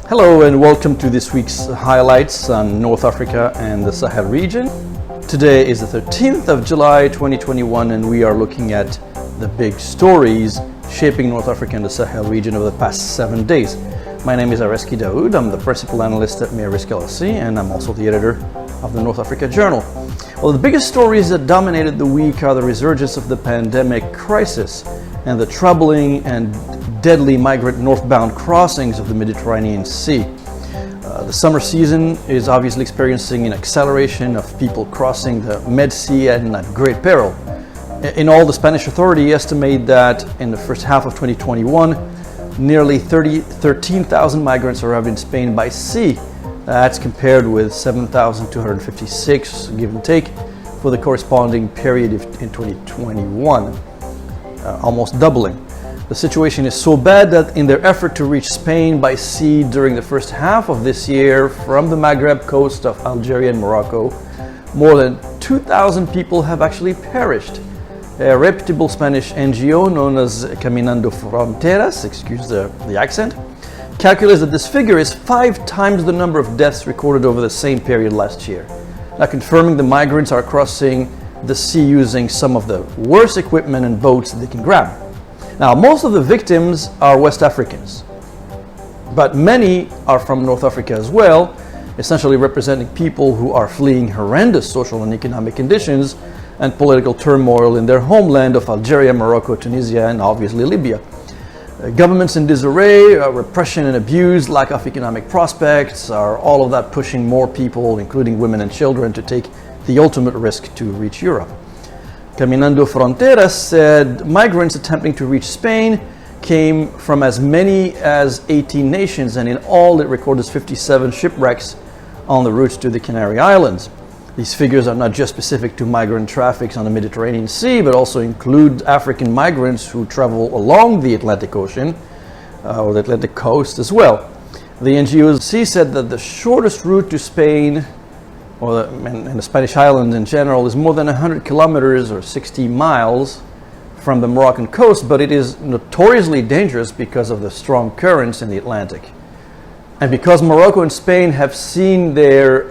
Hello and welcome to this week's highlights on North Africa and the Sahel region. Today is the 13th of July 2021 and we are looking at the big stories shaping North Africa and the Sahel region over the past 7 days. My name is Arezki Daoud. I'm the principal analyst at MEA Risk LLC and I'm also the editor of the North Africa Journal. Well, the biggest stories that dominated the week are the resurgence of the pandemic crisis and the troubling and deadly migrant northbound crossings of the Mediterranean Sea. The summer season is obviously experiencing an acceleration of people crossing the Med Sea and at great peril. In all, the Spanish authority estimate that in the first half of 2021, nearly 13,000 migrants arrived in Spain by sea. That's compared with 7,256, give and take, for the corresponding period in 2021, almost doubling. The situation is so bad that in their effort to reach Spain by sea during the first half of this year from the Maghreb coast of Algeria and Morocco, more than 2,000 people have actually perished. A reputable Spanish NGO known as Caminando Fronteras, excuse the accent, calculates that this figure is 5 times the number of deaths recorded over the same period last year. Now, confirming the migrants are crossing the sea using some of the worst equipment and boats they can grab. Now, most of the victims are West Africans, but many are from North Africa as well, essentially representing people who are fleeing horrendous social and economic conditions and political turmoil in their homeland of Algeria, Morocco, Tunisia, and obviously Libya. Governments in disarray, repression and abuse, lack of economic prospects, are all of that pushing more people, including women and children, to take the ultimate risk to reach Europe. Caminando Fronteras said migrants attempting to reach Spain came from as many as 18 nations, and in all it recorded 57 shipwrecks on the routes to the Canary Islands. These figures are not just specific to migrant traffics on the Mediterranean Sea, but also include African migrants who travel along the Atlantic Ocean or the Atlantic coast as well. The NGO said that the shortest route to Spain and the Spanish islands in general is more than 100 kilometers or 60 miles from the Moroccan coast, but it is notoriously dangerous because of the strong currents in the Atlantic. And because Morocco and Spain have seen their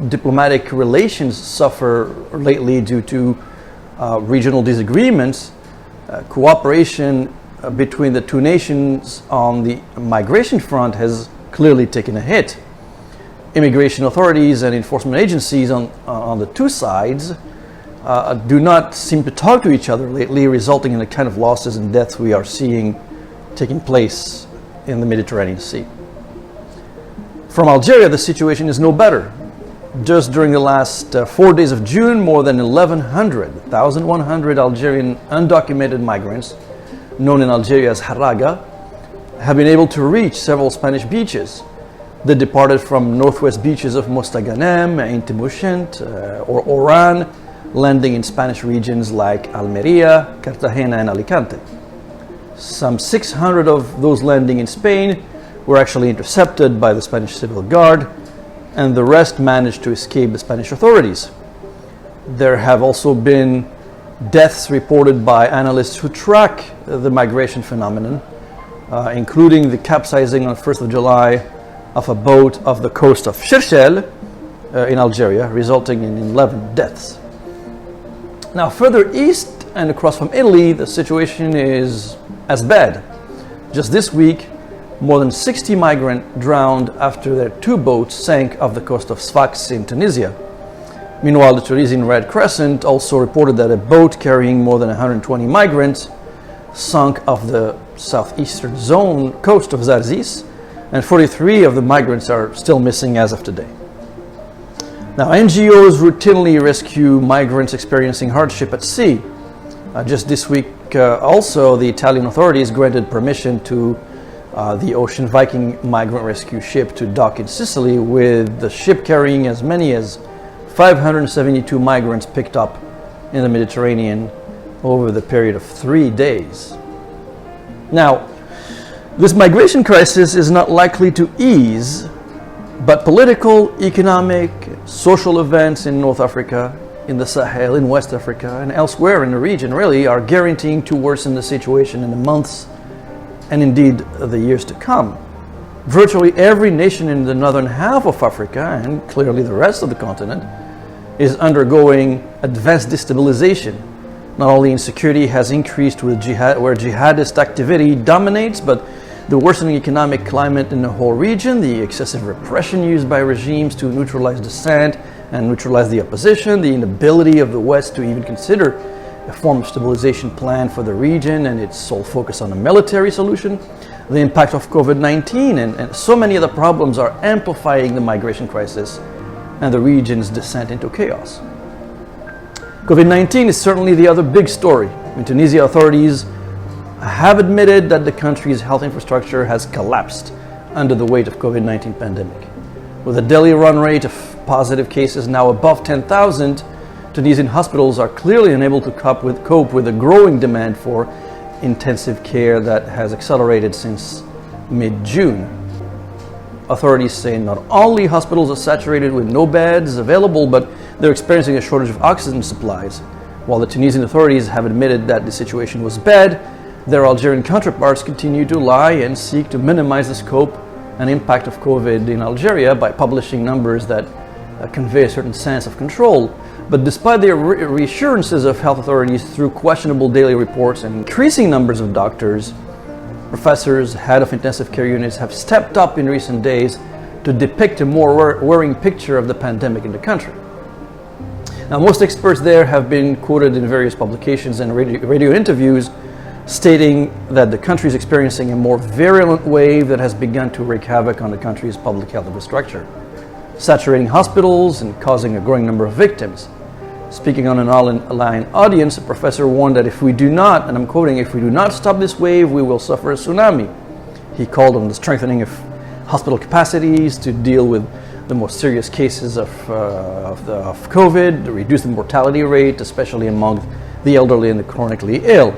diplomatic relations suffer lately due to regional disagreements, cooperation between the two nations on the migration front has clearly taken a hit. Immigration authorities and enforcement agencies on the two sides do not seem to talk to each other lately, resulting in the kind of losses and deaths we are seeing taking place in the Mediterranean Sea. From Algeria, the situation is no better. Just during the last 4 days of June, more than 1,100 Algerian undocumented migrants, known in Algeria as Haraga, have been able to reach several Spanish beaches. They departed from northwest beaches of Mostaganem, Intimushent, or Oran, landing in Spanish regions like Almeria, Cartagena, and Alicante. Some 600 of those landing in Spain were actually intercepted by the Spanish Civil Guard, and the rest managed to escape the Spanish authorities. There have also been deaths reported by analysts who track the migration phenomenon, including the capsizing on 1st of July of a boat off the coast of Sahel in Algeria, resulting in 11 deaths. Now, further east and across from Italy, the situation is as bad. Just this week, more than 60 migrants drowned after their 2 boats sank off the coast of Sfax in Tunisia. Meanwhile, the Tunisian Red Crescent also reported that a boat carrying more than 120 migrants sunk off the southeastern zone coast of Zarzis, and 43 of the migrants are still missing as of today. Now, NGOs routinely rescue migrants experiencing hardship at sea. Just this week, also, the Italian authorities granted permission to the Ocean Viking migrant rescue ship to dock in Sicily, with the ship carrying as many as 572 migrants picked up in the Mediterranean over the period of 3 days. Now, this migration crisis is not likely to ease, but political, economic, social events in North Africa, in the Sahel, in West Africa, and elsewhere in the region really are guaranteeing to worsen the situation in the months and indeed the years to come. Virtually every nation in the northern half of Africa, and clearly the rest of the continent, is undergoing advanced destabilization. Not only insecurity has increased where jihadist activity dominates, but the worsening economic climate in the whole region, the excessive repression used by regimes to neutralize dissent and neutralize the opposition, the inability of the West to even consider a form of stabilization plan for the region and its sole focus on a military solution, the impact of COVID-19 and so many other problems are amplifying the migration crisis and the region's descent into chaos. COVID-19 is certainly the other big story. In Tunisia, authorities have admitted that the country's health infrastructure has collapsed under the weight of COVID-19 pandemic. With a daily run rate of positive cases now above 10,000, Tunisian hospitals are clearly unable to cope with the growing demand for intensive care that has accelerated since mid-June. Authorities say not only hospitals are saturated with no beds available, but they're experiencing a shortage of oxygen supplies. While the Tunisian authorities have admitted that the situation was bad, their Algerian counterparts continue to lie and seek to minimize the scope and impact of COVID in Algeria by publishing numbers that convey a certain sense of control. But despite the reassurances of health authorities through questionable daily reports and increasing numbers of doctors, professors, head of intensive care units have stepped up in recent days to depict a more worrying picture of the pandemic in the country. Now, most experts there have been quoted in various publications and radio interviews stating that the country is experiencing a more virulent wave that has begun to wreak havoc on the country's public health infrastructure, saturating hospitals and causing a growing number of victims. Speaking on an online audience, a professor warned that if we do not, and I'm quoting, if we do not stop this wave, we will suffer a tsunami. He called on the strengthening of hospital capacities to deal with the more serious cases of COVID, to reduce the mortality rate, especially among the elderly and the chronically ill.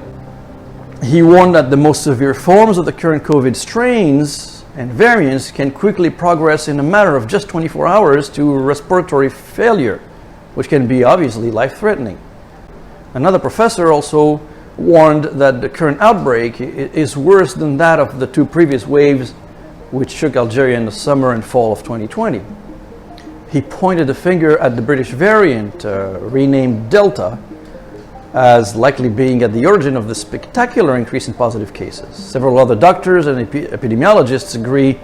He warned that the most severe forms of the current COVID strains and variants can quickly progress in a matter of just 24 hours to respiratory failure, which can be obviously life-threatening. Another professor also warned that the current outbreak is worse than that of the two previous waves which shook Algeria in the summer and fall of 2020. He pointed the finger at the British variant, renamed Delta, as likely being at the origin of the spectacular increase in positive cases. Several other doctors and epidemiologists agree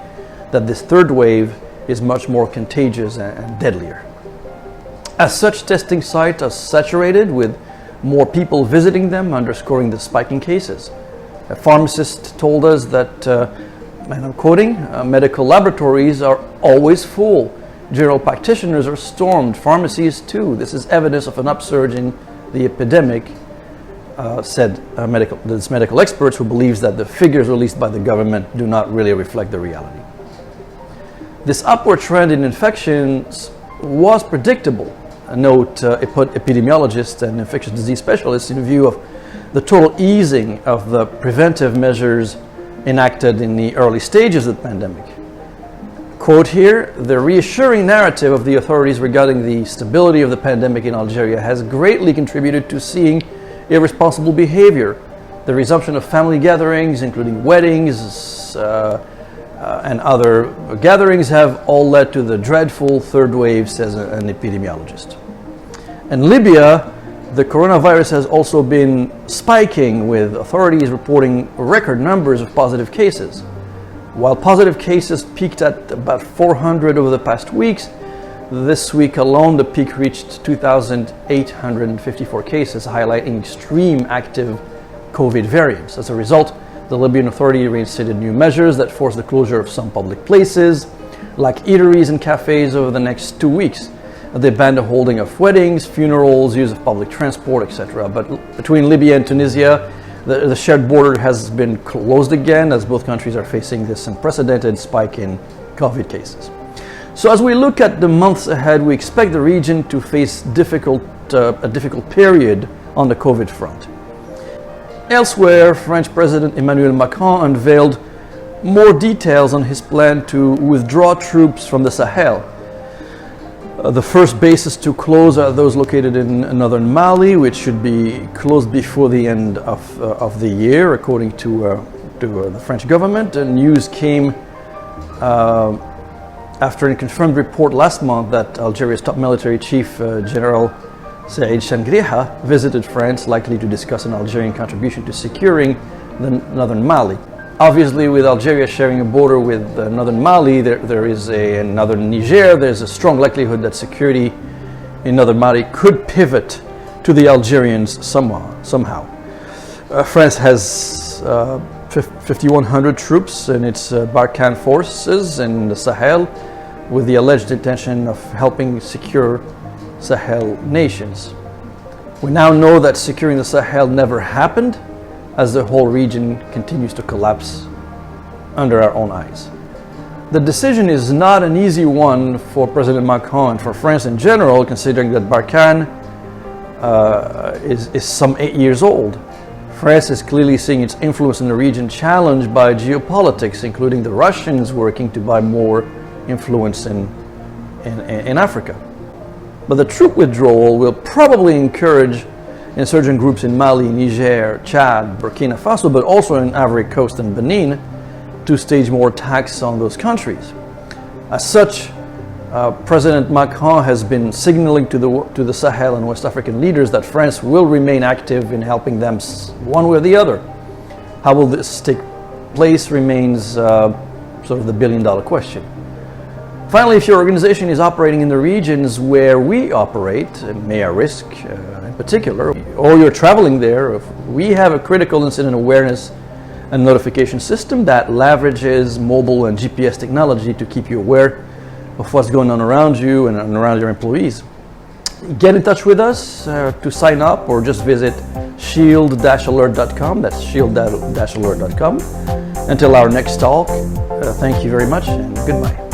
that this third wave is much more contagious and deadlier. As such, testing sites are saturated with more people visiting them, underscoring the spike in cases. A pharmacist told us that, and I'm quoting, medical laboratories are always full. General practitioners are stormed, pharmacies too. This is evidence of an upsurge in the epidemic, said this medical experts who believes that the figures released by the government do not really reflect the reality. This upward trend in infections was predictable, note epidemiologists and infectious disease specialists, in view of the total easing of the preventive measures enacted in the early stages of the pandemic. Quote here, the reassuring narrative of the authorities regarding the stability of the pandemic in Algeria has greatly contributed to seeing irresponsible behavior. The resumption of family gatherings, including weddings and other gatherings, have all led to the dreadful third wave, says an epidemiologist. In Libya, the coronavirus has also been spiking, with authorities reporting record numbers of positive cases. While positive cases peaked at about 400 over the past weeks, this week alone the peak reached 2,854 cases, highlighting extreme active COVID variants. As a result, the Libyan Authority reinstated new measures that forced the closure of some public places, like eateries and cafes, over the next 2 weeks. They banned the holding of weddings, funerals, use of public transport, etc. But between Libya and Tunisia, the shared border has been closed again, as both countries are facing this unprecedented spike in COVID cases. So as we look at the months ahead, we expect the region to face a difficult period on the COVID front. Elsewhere, French President Emmanuel Macron unveiled more details on his plan to withdraw troops from the Sahel. The first bases to close are those located in northern Mali, which should be closed before the end of the year, according to the French government. And news came after a confirmed report last month that Algeria's top military chief, General Saïd Changriha, visited France, likely to discuss an Algerian contribution to securing the northern Mali. Obviously, with Algeria sharing a border with northern Mali, there is in northern Niger, there's a strong likelihood that security in northern Mali could pivot to the Algerians somehow. France has 5,100 troops in its Barkhane forces in the Sahel, with the alleged intention of helping secure Sahel nations. We now know that securing the Sahel never happened, as the whole region continues to collapse under our own eyes. The decision is not an easy one for President Macron and for France in general, considering that Barkhane is some 8 years old. France is clearly seeing its influence in the region challenged by geopolitics, including the Russians working to buy more influence in Africa. But the troop withdrawal will probably encourage insurgent groups in Mali, Niger, Chad, Burkina Faso, but also in Ivory Coast and Benin to stage more attacks on those countries. As such, President Macron has been signaling to the Sahel and West African leaders that France will remain active in helping them one way or the other. How will this take place remains sort of the billion-dollar question. Finally, if your organization is operating in the regions where we operate, MEA Risk in particular, or you're traveling there, we have a critical incident awareness and notification system that leverages mobile and GPS technology to keep you aware of what's going on around you and around your employees. Get in touch with us to sign up, or just visit shield-alert.com. That's shield-alert.com. Until our next talk, thank you very much and goodbye.